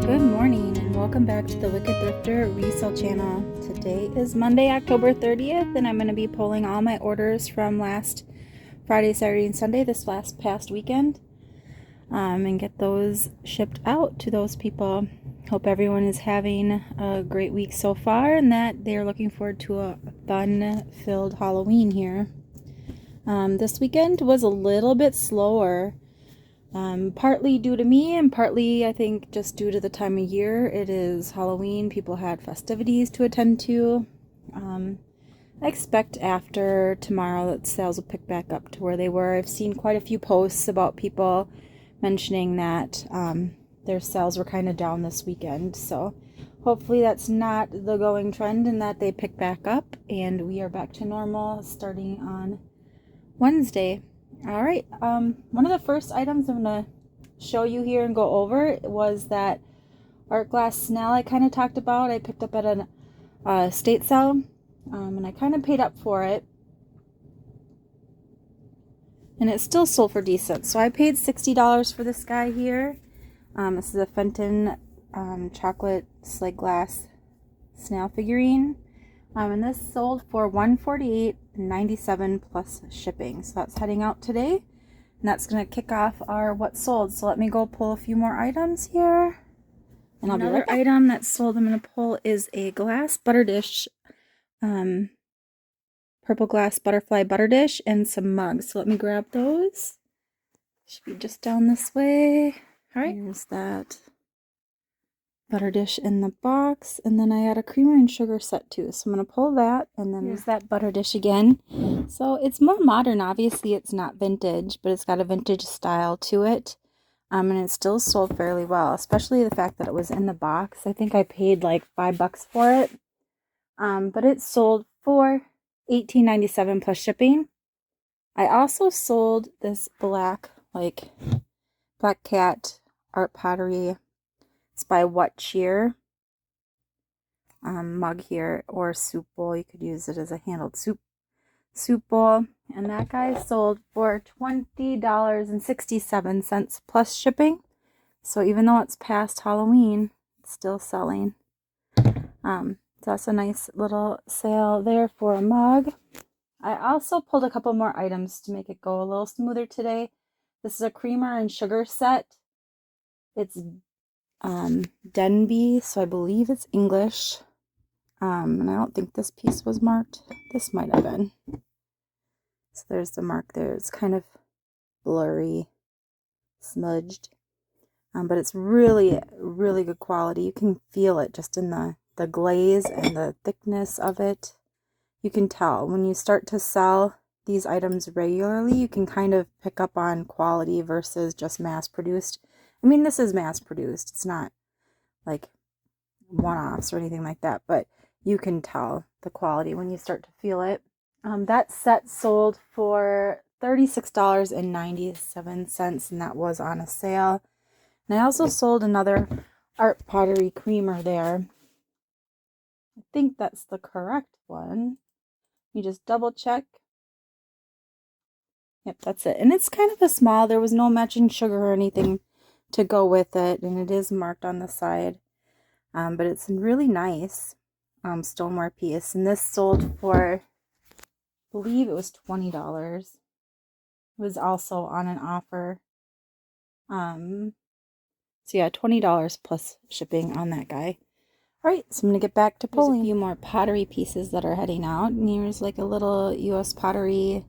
Good morning and welcome back to the Wicked Thrifter resale channel. Today is Monday, October 30th, and I'm going to be pulling all my orders from last Friday, Saturday, and Sunday, this past weekend, and get those shipped out to those people. Hope everyone is having a great week so far and that they're looking forward to a fun-filled Halloween here. This weekend was a little bit slower. Partly due to me and partly I think just due to the time of year. It is Halloween. People had festivities to attend to. I expect after tomorrow that sales will pick back up to where they were. I've seen quite a few posts about people mentioning that their sales were kind of down this weekend. So hopefully that's not the going trend and that they pick back up and we are back to normal starting on Wednesday. All right, one of the first items I'm going to show you here and go over was that art glass snail I kind of talked about. I picked up at an estate sale, and I kind of paid up for it. And it still sold for decent. So I paid $60 for this guy here. This is a Fenton chocolate slate glass snail figurine. And this sold for $148.97 plus shipping. So that's heading out today. And that's going to kick off our what sold. So let me go pull a few more items here. And I'll be right back. Another item that sold I'm going to pull is a glass butter dish. Purple glass butterfly butter dish and some mugs. So let me grab those. Should be just down this way. All right. Here's that butter dish in the box, and then I had a creamer and sugar set too, so I'm going to pull that, and then there's that butter dish again. So it's more modern. Obviously it's not vintage, but it's got a vintage style to it, and it still sold fairly well, especially the fact that it was in the box. I think I paid like $5 for it, but it sold for $18.97 plus shipping. I also sold this black cat art pottery. It's by What Cheer mug here, or soup bowl. You could use it as a handled soup bowl. And that guy sold for $20.67 plus shipping. So even though it's past Halloween, it's still selling. So that's a nice little sale there for a mug. I also pulled a couple more items to make it go a little smoother today. This is a creamer and sugar set. It's Denby, so I believe it's English. And I don't think this piece was marked. This might have been. So there's the mark there. It's kind of blurry, smudged. But it's really, really good quality. You can feel it just in the glaze and the thickness of it. You can tell when you start to sell these items regularly, you can kind of pick up on quality versus just mass produced. I mean, this is mass produced. It's not like one-offs or anything like that, but you can tell the quality when you start to feel it. That set sold for $36.97, and that was on a sale. And I also sold another art pottery creamer there. I think that's the correct one. You just double check. Yep, that's it. And it's kind of a small. There was no matching sugar or anything to go with it, and it is marked on the side, but it's really nice stoneware piece, and this sold for, I believe it was $20. It was also on an offer, so yeah, $20 plus shipping on that guy. All right, so I'm gonna get back to pulling. There's a few more pottery pieces that are heading out, and here's like a little U.S. pottery.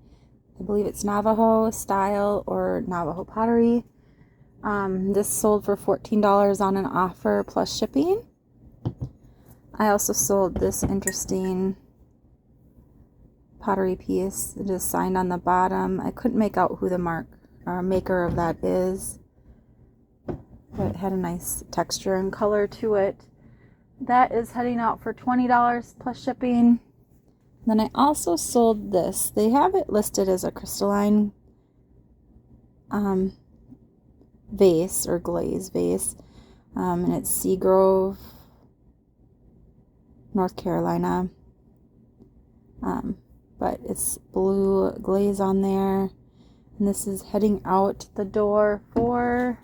I believe it's Navajo style or Navajo pottery. This sold for $14 on an offer plus shipping. I also sold this interesting pottery piece. It is signed on the bottom. I couldn't make out who the maker of that is, but it had a nice texture and color to it. That is heading out for $20 plus shipping. Then I also sold this. They have it listed as a crystalline vase or glaze vase, and it's Seagrove, North Carolina, but it's blue glaze on there, and this is heading out the door for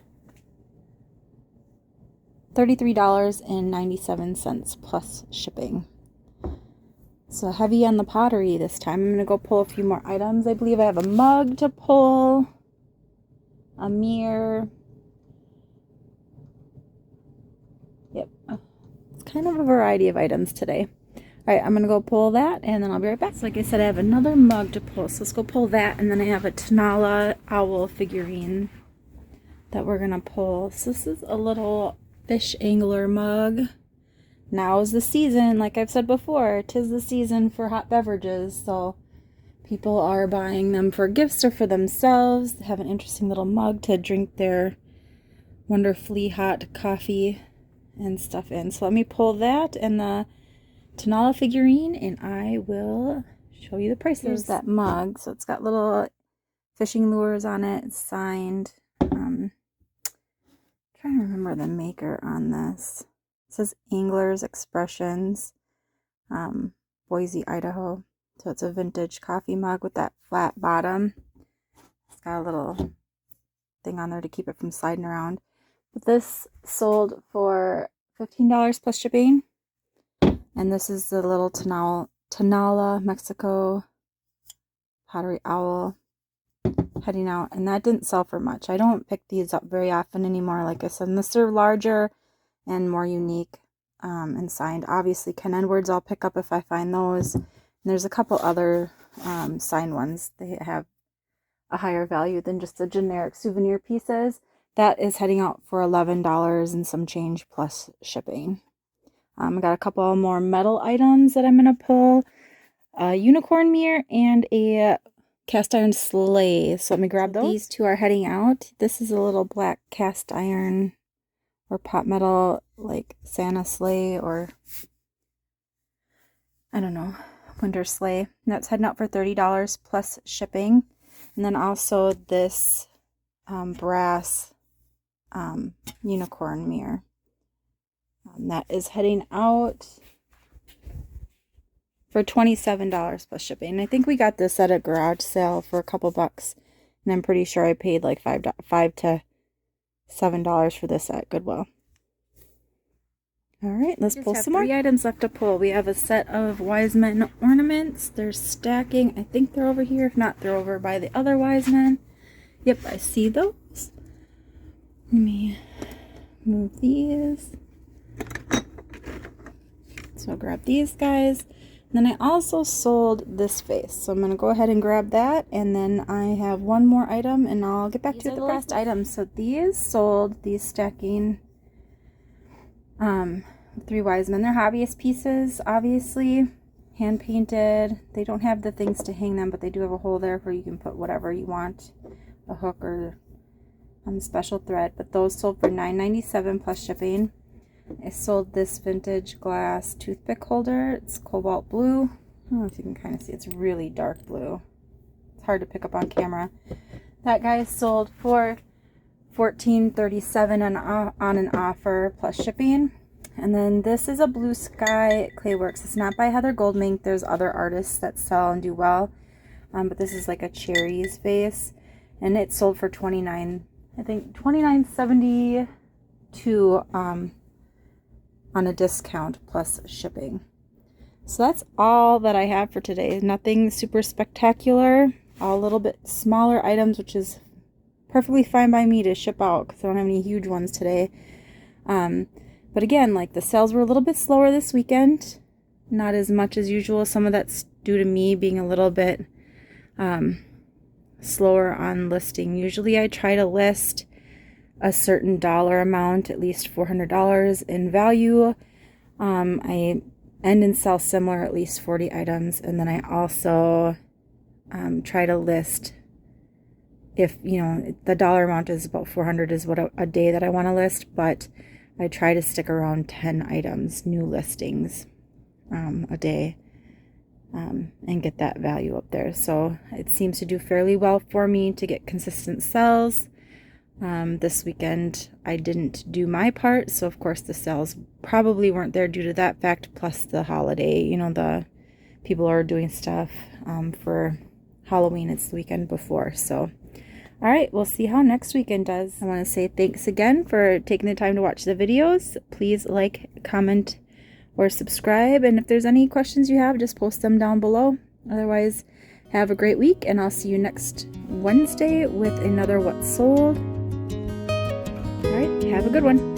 $33.97 plus shipping. So heavy on the pottery this time. I'm going to go pull a few more items. I believe I have a mug to pull, a mirror. Yep. It's kind of a variety of items today. All right, I'm going to go pull that, and then I'll be right back. So like I said, I have another mug to pull. So let's go pull that, and then I have a Tanala owl figurine that we're going to pull. So this is a little fish angler mug. Now is the season, like I've said before, 'tis the season for hot beverages. So people are buying them for gifts or for themselves. They have an interesting little mug to drink their wonderfully hot coffee and stuff in. So let me pull that and the Tanala figurine, and I will show you the prices. Here's that mug. So it's got little fishing lures on it. It's signed. Trying to remember the maker on this. It says Angler's Expressions, Boise, Idaho. So it's a vintage coffee mug with that flat bottom. It's got a little thing on there to keep it from sliding around. But this sold for $15 plus shipping. And this is the little Tanala, Mexico pottery owl heading out. And that didn't sell for much. I don't pick these up very often anymore, like I said. Unless they're larger and more unique and signed. Obviously, Ken Edwards I'll pick up if I find those. And there's a couple other signed ones. They have a higher value than just the generic souvenir pieces. That is heading out for $11 and some change plus shipping. I got a couple more metal items that I'm going to pull. A unicorn mirror and a cast iron sleigh. So let me grab those. These two are heading out. This is a little black cast iron or pot metal like Santa sleigh or I don't know, winter sleigh. And that's heading out for $30 plus shipping. And then also this brass unicorn mirror. That is heading out for $27 plus shipping. And I think we got this at a garage sale for a couple bucks. And I'm pretty sure I paid like $5 to $7 for this at Goodwill. All right, let's pull some more. 3 items left to pull. We have a set of Wise Men ornaments. They're stacking. I think they're over here. If not, they're over by the other Wise Men. Yep, I see those. Let me move these. So I'll grab these guys. And then I also sold this vase. So I'm going to go ahead and grab that. And then I have one more item and I'll get back to the last item. So these sold, these stacking 3 Wise Men. They're hobbyist pieces, obviously. Hand painted. They don't have the things to hang them, but they do have a hole there where you can put whatever you want. A hook or special thread. But those sold for $9.97 plus shipping. I sold this vintage glass toothpick holder. It's cobalt blue. I don't know if you can kind of see. It's really dark blue. It's hard to pick up on camera. That guy sold for $14.37 on an offer plus shipping. And then this is a Blue Sky Clayworks. It's not by Heather Goldmink. There's other artists that sell and do well. But this is like a cherries vase. And it sold for $29.72 on a discount plus shipping. So that's all that I have for today. Nothing super spectacular. All a little bit smaller items, which is perfectly fine by me to ship out because I don't have any huge ones today. But again, like the sales were a little bit slower this weekend. Not as much as usual. Some of that's due to me being a little bit slower on listing. Usually I try to list a certain dollar amount, at least $400 in value. I end and sell similar, at least 40 items. And then I also try to list, if the dollar amount is about 400 is what a day that I want to list, but I try to stick around 10 items, new listings a day, and get that value up there. So it seems to do fairly well for me to get consistent sales. This weekend I didn't do my part, so of course the sales probably weren't there due to that fact, plus the holiday. The people are doing stuff for Halloween. It's the weekend before, so All right, we'll see how next weekend does. I want to say thanks again for taking the time to watch the videos. Please like, comment, or subscribe. And if there's any questions you have, just post them down below. Otherwise, have a great week, and I'll see you next Wednesday with another What's Sold. All right, have a good one.